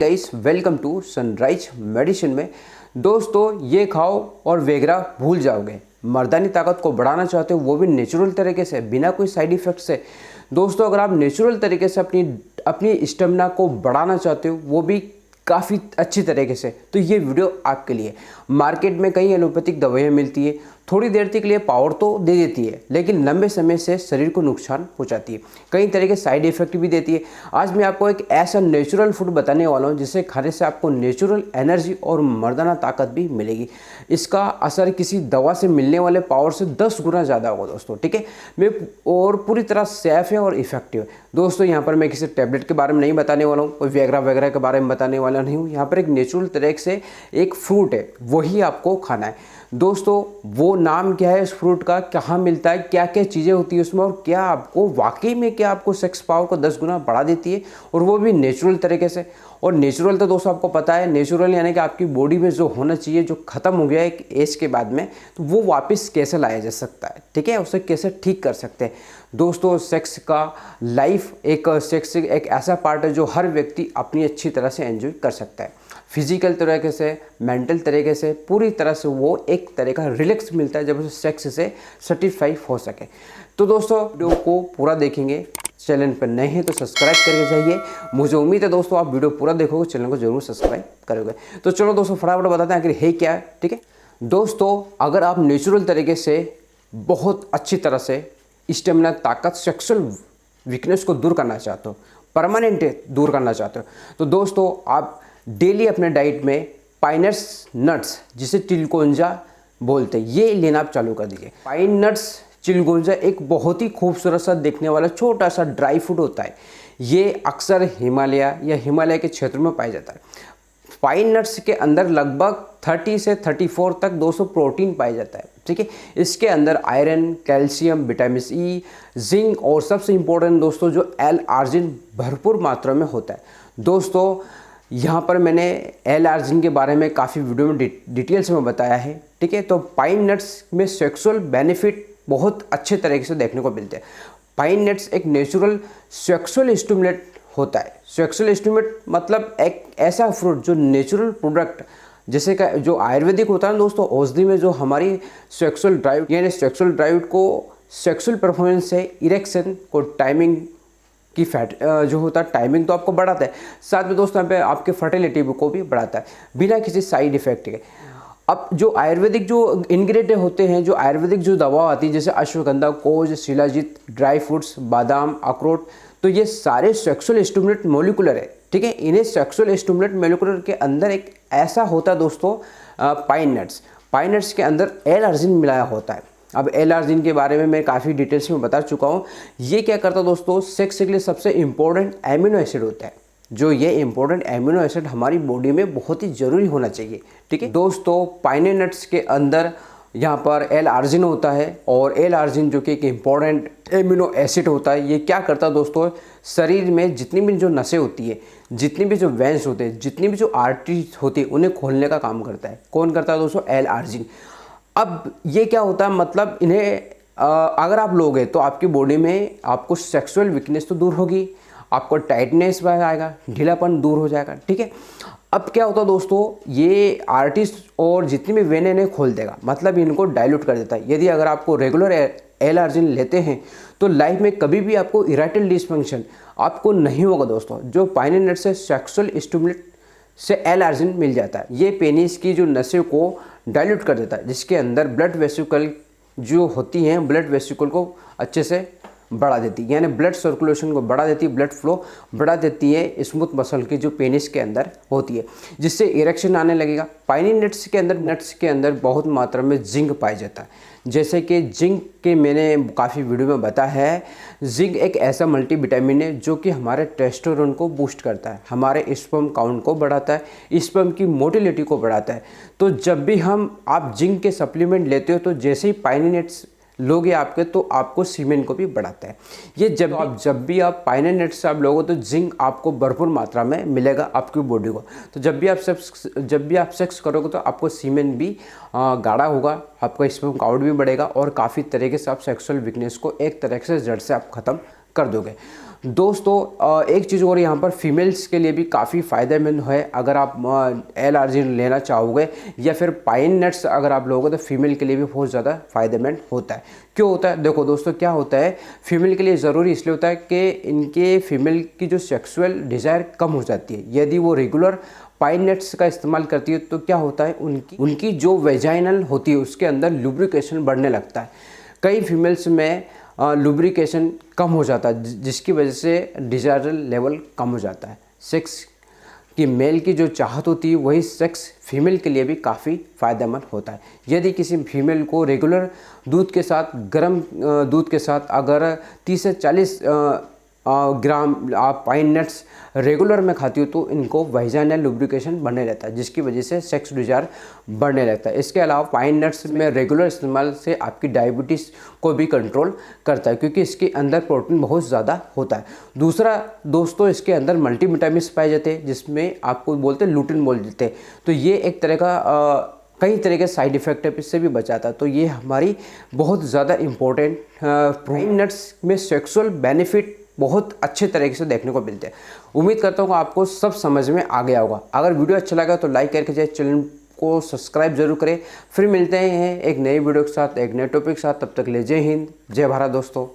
Guys welcome to sunrise medicine में। दोस्तों ये खाओ और वेगरा भूल जाओगे। मर्दानी ताकत को बढ़ाना चाहते हो वो भी नेचुरल तरीके से, बिना कोई साइड इफेक्ट से। दोस्तों अगर आप नेचुरल तरीके से अपनी स्टेमिना को बढ़ाना चाहते हो वो भी काफ़ी अच्छी तरीके से, तो ये वीडियो आपके लिए। मार्केट में कई एलोपैथिक दवाइयाँ मिलती है, थोड़ी देर तक के लिए पावर तो दे देती है लेकिन लंबे समय से शरीर को नुकसान पहुंचाती है, कई तरह के साइड इफेक्ट भी देती है। आज मैं आपको एक ऐसा नेचुरल फूड बताने वाला हूं जिसे खाने से आपको नेचुरल एनर्जी और मर्दाना ताकत भी मिलेगी। इसका असर किसी दवा से मिलने वाले पावर से 10 गुना ज़्यादा होगा दोस्तों, ठीक है। मैं और पूरी तरह सेफ है और इफेक्टिव है दोस्तों। यहाँ पर मैं किसी टैबलेट के बारे में नहीं बताने वाला हूँ, कोई वगैरह वगैरह के बारे में बताने वाला नहीं हूँ। यहाँ पर एक नेचुरल तरीके से एक फ्रूट है, वही आपको खाना है दोस्तों। वो नाम क्या है इस फ्रूट का, कहाँ मिलता है, क्या क्या चीज़ें होती है उसमें, और क्या आपको वाकई में क्या आपको सेक्स पावर को 10 गुना बढ़ा देती है, और वो भी नेचुरल तरीके से। और नेचुरल तो दोस्तों आपको पता है, नेचुरल यानी कि आपकी बॉडी में जो होना चाहिए, जो ख़त्म हो गया है एक एज के बाद में, तो वो वापस कैसे लाया जा सकता है, ठीक है, उसे कैसे ठीक कर सकते हैं दोस्तों। सेक्स का लाइफ सेक्स एक ऐसा पार्ट है जो हर व्यक्ति अपनी अच्छी तरह से एंजॉय कर सकता है। फिजिकल तरीके से, मेंटल तरीके से, पूरी तरह से वो एक तरह का रिलैक्स मिलता है जब उसे सेक्स से सेटिस्फाई हो सके। तो दोस्तों वीडियो को पूरा देखेंगे, चैनल पर नए हैं तो सब्सक्राइब करके जाइए। मुझे उम्मीद है दोस्तों आप वीडियो पूरा देखोगे, चैनल को जरूर सब्सक्राइब करोगे। तो चलो दोस्तों फटाफट बताते हैं आखिर है क्या है, ठीक है। दोस्तों अगर आप नेचुरल तरीके से बहुत अच्छी तरह से स्टेमिना, ताकत, सेक्सुअल वीकनेस को दूर करना चाहते हो, परमानेंट दूर करना चाहते हो, तो दोस्तों आप डेली अपने डाइट में पाइनट्स नट्स, जिसे चिलगोजा बोलते हैं, ये लेना आप चालू कर दीजिए। पाइन नट्स चिलगोजा एक बहुत ही खूबसूरत सा देखने वाला छोटा सा ड्राई फ्रूट होता है। ये अक्सर हिमालय के क्षेत्र में पाया जाता है। पाइन नट्स के अंदर लगभग 30 से 34 तक 200 प्रोटीन पाया जाता है, ठीक है। इसके अंदर iron, calcium, vitamin E, zinc और सबसे इम्पोर्टेंट दोस्तों जो एल आर्जिन भरपूर मात्रा में होता है। दोस्तों यहाँ पर मैंने एल आर्जिन के बारे में काफ़ी वीडियो में डिटेल्स में बताया है, ठीक है। तो पाइन नट्स में सेक्सुअल बेनिफिट बहुत अच्छे तरीके से देखने को मिलते हैं। पाइन नट्स एक नेचुरल सेक्सुअल स्टिमुलेट होता है। सेक्सुअल स्टिमुलेट मतलब एक ऐसा फ्रूट जो नेचुरल प्रोडक्ट, जैसे का जो आयुर्वेदिक होता है दोस्तों, औषधि में जो हमारी सेक्सुअल ड्राइव यानी सेक्सुअल ड्राइव को, सेक्सुअल परफॉर्मेंस से, इरेक्शन को, टाइमिंग की फैट जो होता है, टाइमिंग तो आपको बढ़ाता है, साथ में दोस्तों यहाँ पे आपके फर्टिलिटी को भी बढ़ाता है बिना किसी साइड इफेक्ट के। अब जो आयुर्वेदिक जो इंग्रेडिएंट होते हैं, जो आयुर्वेदिक जो दवा आती है, जैसे अश्वगंधा, कोज, शिलाजीत, ड्राई फ्रूट्स, बादाम, अखरोट, तो ये सारे सेक्सुअल स्टिमुलेंट मोलिकुलर है, ठीक है। इन्हें सेक्सुअल स्टिमुलेंट मोलिकुलर के अंदर एक ऐसा होता है दोस्तों पाइन नट्स। पाइन नट्स के अंदर एल आर्जिन मिलाया होता है। अब एल आर्जिन के बारे में मैं काफ़ी डिटेल्स में बता चुका हूँ। ये क्या करता है दोस्तों, सेक्स के लिए सबसे इम्पोर्टेंट एमिनो एसिड होता है। जो ये इम्पोर्टेंट एमिनो एसिड हमारी बॉडी में बहुत ही ज़रूरी होना चाहिए, ठीक है दोस्तों। पाइन नट्स के अंदर यहाँ पर एल आर्जिन होता है, और एल आर्जिन जो कि एक इम्पॉर्टेंट एमिनो एसिड होता है, ये क्या करता है दोस्तों, शरीर में जितनी भी जो नसें होती है, जितनी भी जो वेंस होते हैं, जितनी भी जो आर्टरीज होती है, उन्हें खोलने का काम करता है। कौन करता है दोस्तों, एल आर्जिन। अब ये क्या होता है, मतलब इन्हें अगर आप लोगे तो आपकी बॉडी में आपको सेक्सुअल वीकनेस तो दूर होगी, आपको टाइटनेस आएगा, ढीलापन दूर हो जाएगा, ठीक है। अब क्या होता है दोस्तों, ये आर्टिस्ट और जितनी भी वेन इन्हें खोल देगा, मतलब इनको डाइल्यूट कर देता है। यदि अगर आपको रेगुलर एल आर्जिन लेते हैं तो लाइफ में कभी भी आपको इरेक्टाइल डिसफंक्शन आपको नहीं होगा दोस्तों। जो पाइन नट से सेक्सुअल स्टिमुलेट से एल आर्जिन मिल जाता है, ये पेनिस की जो नसों को डाइल्यूट कर देता है, जिसके अंदर ब्लड वेसिकल जो होती हैं, ब्लड वेसिकल को अच्छे से बढ़ा देती है, यानी ब्लड सर्कुलेशन को बढ़ा देती है, ब्लड फ्लो बढ़ा देती है स्मूथ मसल की जो पेनिस के अंदर होती है, जिससे इरेक्शन आने लगेगा। पाइन नट्स के अंदर बहुत मात्रा में जिंक पाया जाता है। जैसे कि जिंक के मैंने काफ़ी वीडियो में बताया है, जिंक एक ऐसा मल्टीविटामिन है जो कि हमारे टेस्टोस्टेरोन को बूस्ट करता है, हमारे स्पर्म काउंट को बढ़ाता है, स्पर्म की मोटिलिटी को बढ़ाता है। तो जब भी आप जिंक के सप्लीमेंट लेते हो, तो जैसे ही पाइन नट्स लोगे आपके, तो आपको सीमेन को भी बढ़ाता है। ये जब भी आप पाइन नट्स से आप लोगो तो जिंक आपको भरपूर मात्रा में मिलेगा आपकी बॉडी को। तो जब भी आप सेक्स करोगे तो आपको सीमेन भी गाढ़ा होगा, आपका स्पर्म काउंट भी बढ़ेगा, और काफ़ी तरीके से आप सेक्सुअल वीकनेस को एक तरह से जड़ से आप ख़त्म कर दोगे दोस्तों एक चीज़ और यहाँ पर फीमेल्स के लिए भी काफ़ी फ़ायदेमंद है। अगर आप L-आर्जिनिन लेना चाहोगे या फिर पाइन नट्स अगर आप लोगे तो फीमेल के लिए भी बहुत ज़्यादा फ़ायदेमंद होता है। क्यों होता है? देखो दोस्तों, क्या होता है, फीमेल के लिए ज़रूरी इसलिए होता है कि इनके फीमेल की जो सेक्सुअल डिज़ायर कम हो जाती है। यदि वो रेगुलर पाइन नट्स का इस्तेमाल करती है तो क्या होता है, उनकी जो वेजाइनल होती है उसके अंदर लुब्रिकेशन बढ़ने लगता है। कई फीमेल्स में लुब्रिकेशन कम हो जाता है जिसकी वजह से डिजायरल लेवल कम हो जाता है। सेक्स की मेल की जो चाहत होती है वही सेक्स फीमेल के लिए भी काफ़ी फ़ायदेमंद होता है। यदि किसी फीमेल को रेगुलर दूध के साथ, गर्म दूध के साथ अगर 30 से 40 ग्राम आप पाइन नट्स रेगुलर में खाती हो तो इनको वाइजाइनल लुब्रिकेशन बढ़ने रहता है जिसकी वजह से सेक्स डिजायर बढ़ने लगता है। इसके अलावा पाइन नट्स में रेगुलर इस्तेमाल से आपकी डायबिटीज़ को भी कंट्रोल करता है क्योंकि इसके अंदर प्रोटीन बहुत ज़्यादा होता है। दूसरा दोस्तों, इसके अंदर मल्टीविटामिन्स पाए जाते हैं जिसमें आपको बोलते हैं लुटिन बोल देते हैं। तो ये एक तरह का कई तरह के साइड इफ़ेक्ट है, इससे भी बचाता है। तो ये हमारी बहुत ज़्यादा इम्पोर्टेंट पाइन नट्स में सेक्सुअल बेनिफिट बहुत अच्छे तरीके से देखने को मिलते हैं। उम्मीद करता हूँ आपको सब समझ में आ गया होगा। अगर वीडियो अच्छा लगा तो लाइक करके जाए, चैनल को सब्सक्राइब जरूर करें। फिर मिलते हैं एक नई वीडियो के साथ, एक नए टॉपिक के साथ। तब तक ले जय हिंद, जय भारत दोस्तों।